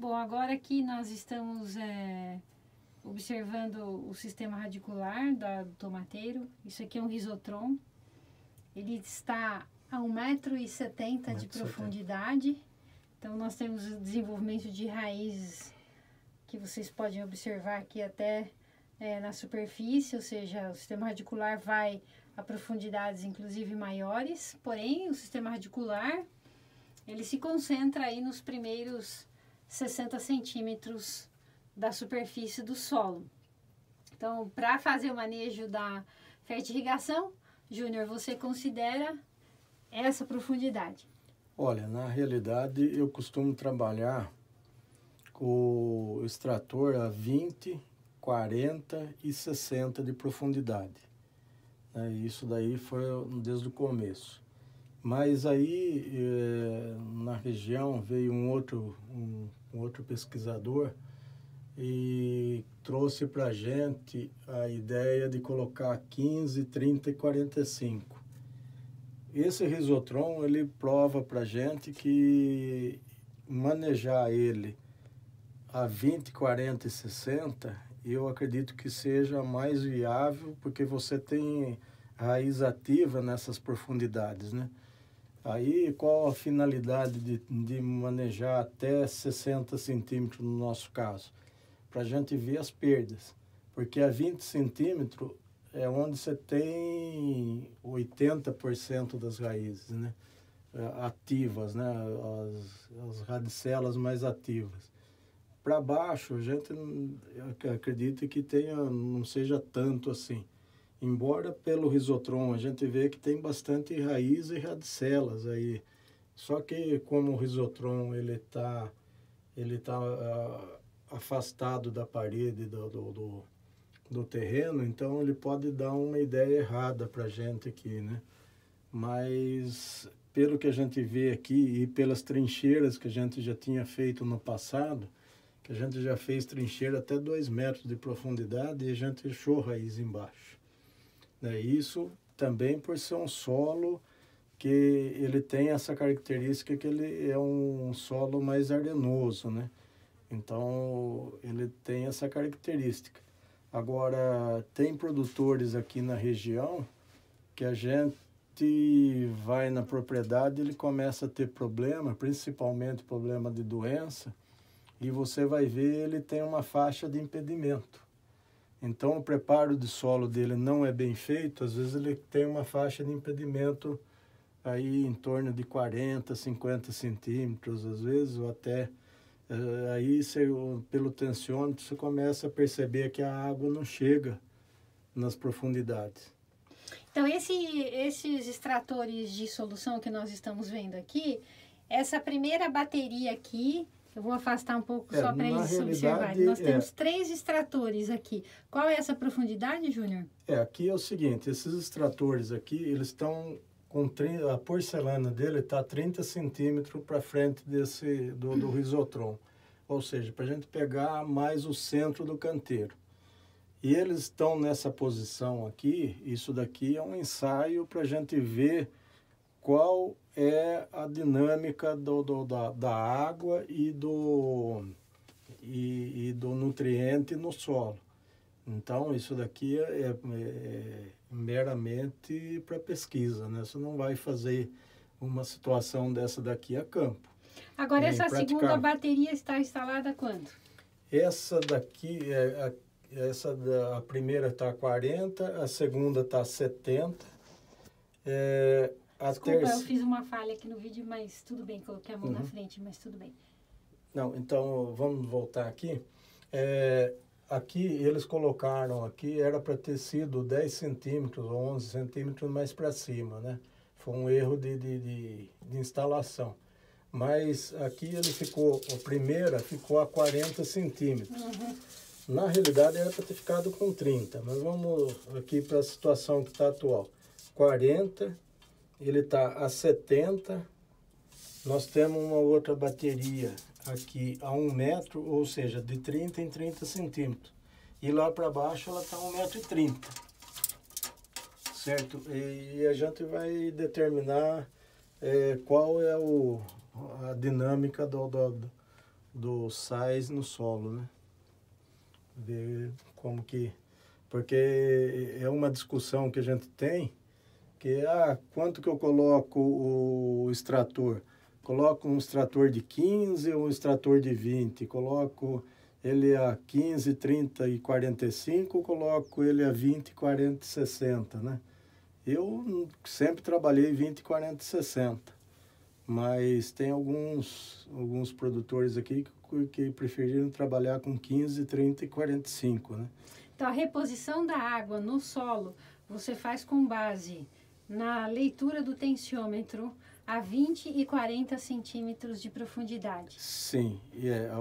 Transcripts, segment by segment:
Bom, agora aqui nós estamos observando o sistema radicular do tomateiro. Isso aqui é um risotrom. Ele está a 1,70 m de profundidade. Então, nós temos o desenvolvimento de raízes que vocês podem observar aqui até na superfície, ou seja, o sistema radicular vai a profundidades inclusive maiores, porém o sistema radicular ele se concentra aí nos primeiros 60 centímetros da superfície do solo. Então, para fazer o manejo da fertirrigação, Júnior, você considera essa profundidade? Olha, na realidade eu costumo trabalhar com o extrator a 20, 40 e 60 de profundidade. Isso daí foi desde o começo. Mas aí na região veio um outro pesquisador e trouxe para a gente a ideia de colocar 15, 30 e 45. Esse risotrom, ele prova para a gente que manejar ele a 20, 40 e 60, eu acredito que seja mais viável, porque você tem raiz ativa nessas profundidades, né? Aí, qual a finalidade de manejar até 60 centímetros no nosso caso? Para a gente ver as perdas, porque a 20 centímetros é onde você tem 80% das raízes, né? Ativas, né? As radicelas mais ativas. Para baixo, a gente acredita que não seja tanto assim. Embora pelo risotrom a gente vê que tem bastante raiz e radicelas aí. Só que como o risotrom ele tá afastado da parede do terreno, então ele pode dar uma ideia errada para a gente aqui, né? Mas pelo que a gente vê aqui e pelas trincheiras que a gente já tinha feito no passado, que a gente já fez trincheira até 2 metros de profundidade e a gente achou raiz embaixo. Isso também por ser um solo que ele tem essa característica que ele é um solo mais arenoso, né? Então ele tem essa característica. Agora, tem produtores aqui na região que a gente vai na propriedade, ele começa a ter problema, principalmente problema de doença, e você vai ver ele tem uma faixa de impedimento. Então, o preparo de solo dele não é bem feito, às vezes ele tem uma faixa de impedimento aí em torno de 40, 50 centímetros, às vezes, ou até... Aí, pelo tensiômetro, você começa a perceber que a água não chega nas profundidades. Então, esses extratores de solução que nós estamos vendo aqui, essa primeira bateria aqui, eu vou afastar um pouco só para eles observarem. Nós temos 3 extratores aqui. Qual é essa profundidade, Júnior? Aqui é o seguinte, esses extratores aqui, eles estão... a porcelana dele está 30 centímetros para frente do risotrom. Ou seja, para a gente pegar mais o centro do canteiro. E eles estão nessa posição aqui, isso daqui é um ensaio para a gente ver qual é a dinâmica da água e do nutriente no solo. Então, isso daqui é meramente para pesquisa, né? Você não vai fazer uma situação dessa daqui a campo. Agora, essa segunda bateria está instalada quando? Essa daqui, a primeira está a 40, a segunda está a 70. Desculpa, eu fiz uma falha aqui no vídeo, mas tudo bem, coloquei a mão na frente, mas tudo bem. Não, então, vamos voltar aqui. Aqui, eles colocaram aqui, era para ter sido 10 centímetros ou 11 centímetros mais para cima, né? Foi um erro de instalação. Mas aqui ele ficou, a primeira ficou a 40 centímetros. Na realidade era para ter ficado com 30, mas vamos aqui para a situação que está atual. 40, ele está a 70, nós temos uma outra bateria aqui a 1 metro, ou seja, de 30 em 30 centímetros. E lá para baixo ela está a 1,30 m. Certo? E a gente vai determinar qual é a dinâmica do sais no solo, né? Ver como que... Porque é uma discussão que a gente tem, que quanto que eu coloco o extrator? Coloco um extrator de 15 ou um extrator de 20? Coloco ele a 15, 30 e 45, coloco ele a 20, 40 e 60, né? Eu sempre trabalhei 20, 40 e 60, mas tem alguns produtores aqui que preferiram trabalhar com 15, 30 e 45, né? Então, a reposição da água no solo, você faz com base na leitura do tensiômetro a 20 e 40 centímetros de profundidade. Sim,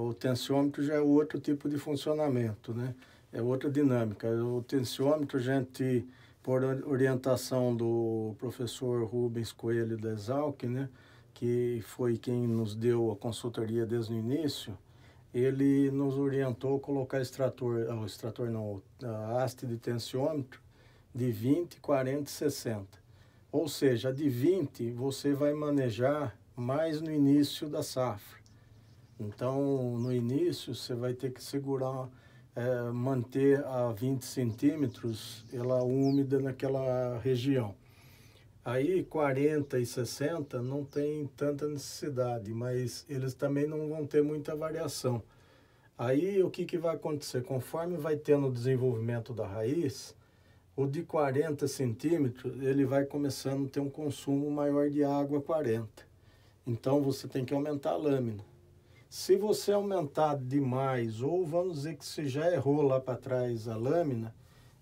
o tensiômetro já é outro tipo de funcionamento, né? É outra dinâmica. O tensiômetro, a gente, por orientação do professor Rubens Coelho da Exalc, né, que foi quem nos deu a consultoria desde o início, ele nos orientou a colocar a haste de tensiômetro de 20, 40 e 60. Ou seja, a de 20 você vai manejar mais no início da safra. Então, no início, você vai ter que segurar, manter a 20 centímetros ela úmida naquela região. Aí 40 e 60 não tem tanta necessidade, mas eles também não vão ter muita variação. Aí o que vai acontecer? Conforme vai tendo o desenvolvimento da raiz, o de 40 centímetros ele vai começando a ter um consumo maior de água 40. Então você tem que aumentar a lâmina. Se você aumentar demais, ou vamos dizer que você já errou lá para trás a lâmina,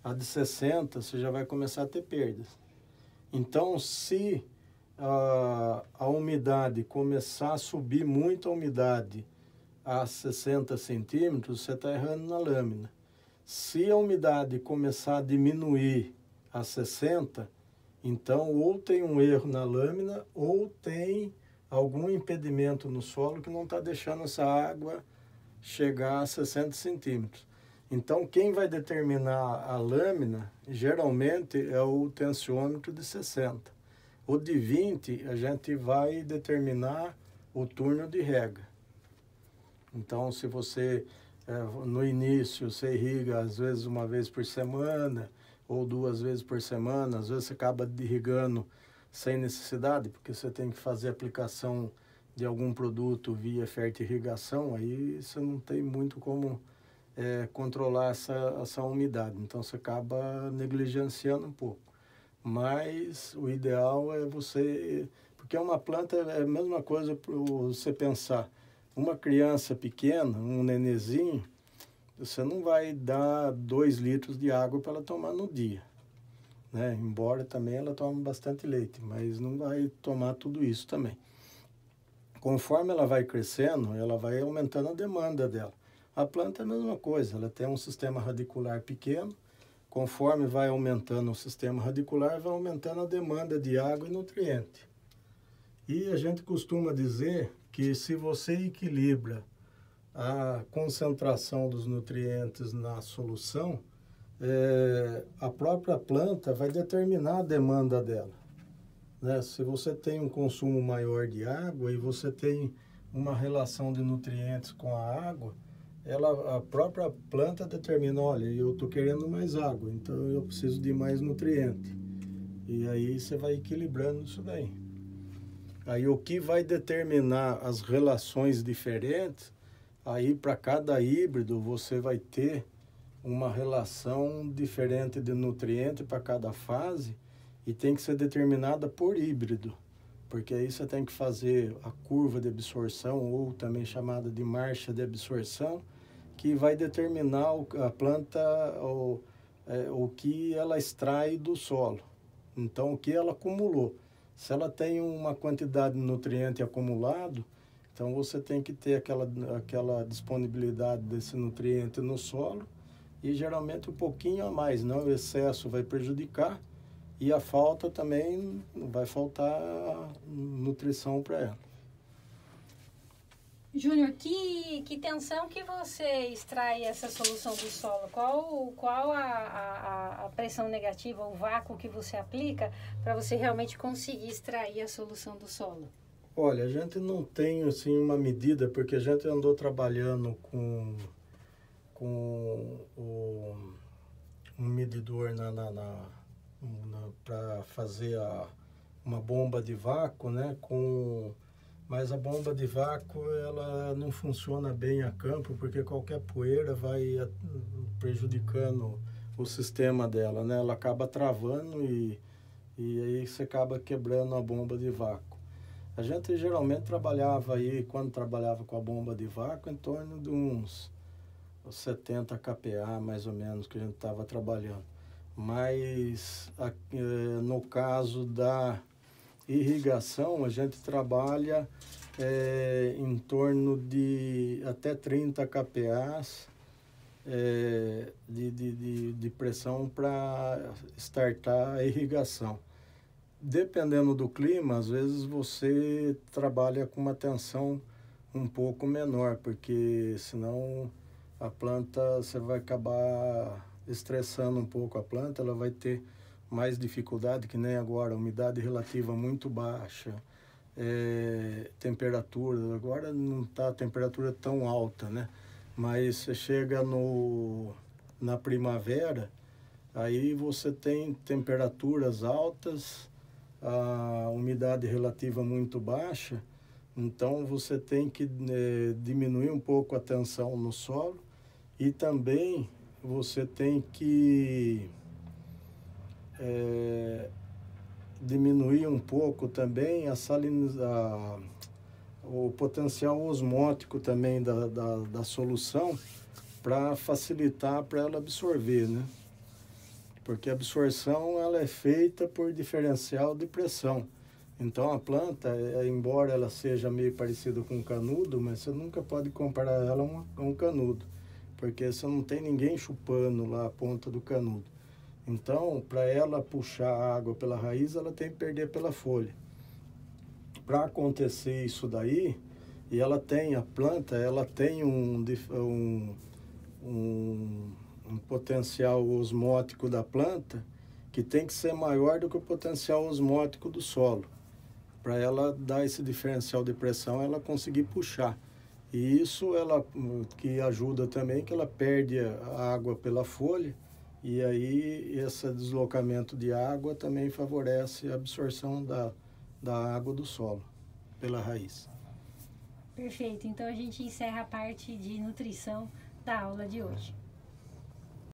a de 60 você já vai começar a ter perdas. Então, se a umidade começar a subir muito a umidade a 60 centímetros, você está errando na lâmina. Se a umidade começar a diminuir a 60, então ou tem um erro na lâmina ou tem algum impedimento no solo que não está deixando essa água chegar a 60 centímetros. Então, quem vai determinar a lâmina, geralmente, é o tensiômetro de 60. O de 20, a gente vai determinar o turno de rega. Então, se você, no início, você irriga, às vezes, uma vez por semana, ou 2 vezes por semana, às vezes você acaba irrigando sem necessidade, porque você tem que fazer aplicação de algum produto via fertirrigação, aí você não tem muito como controlar essa umidade, então você acaba negligenciando um pouco. Mas o ideal é você... Porque uma planta é a mesma coisa para você pensar. Uma criança pequena, um nenezinho, você não vai dar 2 litros de água para ela tomar no dia, né? Embora também ela tome bastante leite, mas não vai tomar tudo isso também. Conforme ela vai crescendo, ela vai aumentando a demanda dela. A planta é a mesma coisa, ela tem um sistema radicular pequeno, conforme vai aumentando o sistema radicular, vai aumentando a demanda de água e nutriente. E a gente costuma dizer que se você equilibra a concentração dos nutrientes na solução, a própria planta vai determinar a demanda dela, né? Se você tem um consumo maior de água e você tem uma relação de nutrientes com a água, a própria planta determina, olha, eu estou querendo mais água, então eu preciso de mais nutriente. E aí você vai equilibrando isso daí. Aí o que vai determinar as relações diferentes, aí para cada híbrido você vai ter uma relação diferente de nutriente para cada fase e tem que ser determinada por híbrido, porque aí você tem que fazer a curva de absorção, ou também chamada de marcha de absorção, que vai determinar a planta, o que ela extrai do solo. Então, o que ela acumulou. Se ela tem uma quantidade de nutriente acumulado, então você tem que ter aquela disponibilidade desse nutriente no solo, e geralmente um pouquinho a mais, não o excesso vai prejudicar, e a falta também vai faltar nutrição para ela. Júnior, que tensão que você extrai essa solução do solo? Qual a pressão negativa, o vácuo que você aplica para você realmente conseguir extrair a solução do solo? Olha, a gente não tem assim uma medida, porque a gente andou trabalhando com um medidor para fazer uma bomba de vácuo, né? Mas a bomba de vácuo ela não funciona bem a campo, porque qualquer poeira vai prejudicando o sistema dela, né? Ela acaba travando e aí você acaba quebrando a bomba de vácuo. A gente geralmente trabalhava aí, quando trabalhava com a bomba de vácuo, em torno de uns 70 kPa, mais ou menos, que a gente estava trabalhando. Mas no caso da irrigação, a gente trabalha em torno de até 30 kPa de pressão para startar a irrigação. Dependendo do clima, às vezes você trabalha com uma tensão um pouco menor, porque senão a planta, você vai acabar estressando um pouco a planta, ela vai ter mais dificuldade, que nem agora, umidade relativa muito baixa, temperatura, agora não está a temperatura tão alta, né? Mas você chega na primavera, aí você tem temperaturas altas, a umidade relativa muito baixa, então você tem que diminuir um pouco a tensão no solo e também você tem que diminuir um pouco também o potencial osmótico também da solução para facilitar para ela absorver, né? Porque a absorção ela é feita por diferencial de pressão. Então a planta, embora ela seja meio parecida com um canudo, mas você nunca pode comparar ela a um canudo, porque você não tem ninguém chupando lá a ponta do canudo. Então, para ela puxar a água pela raiz, ela tem que perder pela folha. Para acontecer isso daí, e a planta, ela tem um potencial osmótico da planta que tem que ser maior do que o potencial osmótico do solo. Para ela dar esse diferencial de pressão, ela conseguir puxar. E isso que ajuda também, que ela perde a água pela folha, e aí esse deslocamento de água também favorece a absorção da água do solo pela raiz. Perfeito. Então a gente encerra a parte de nutrição da aula de hoje.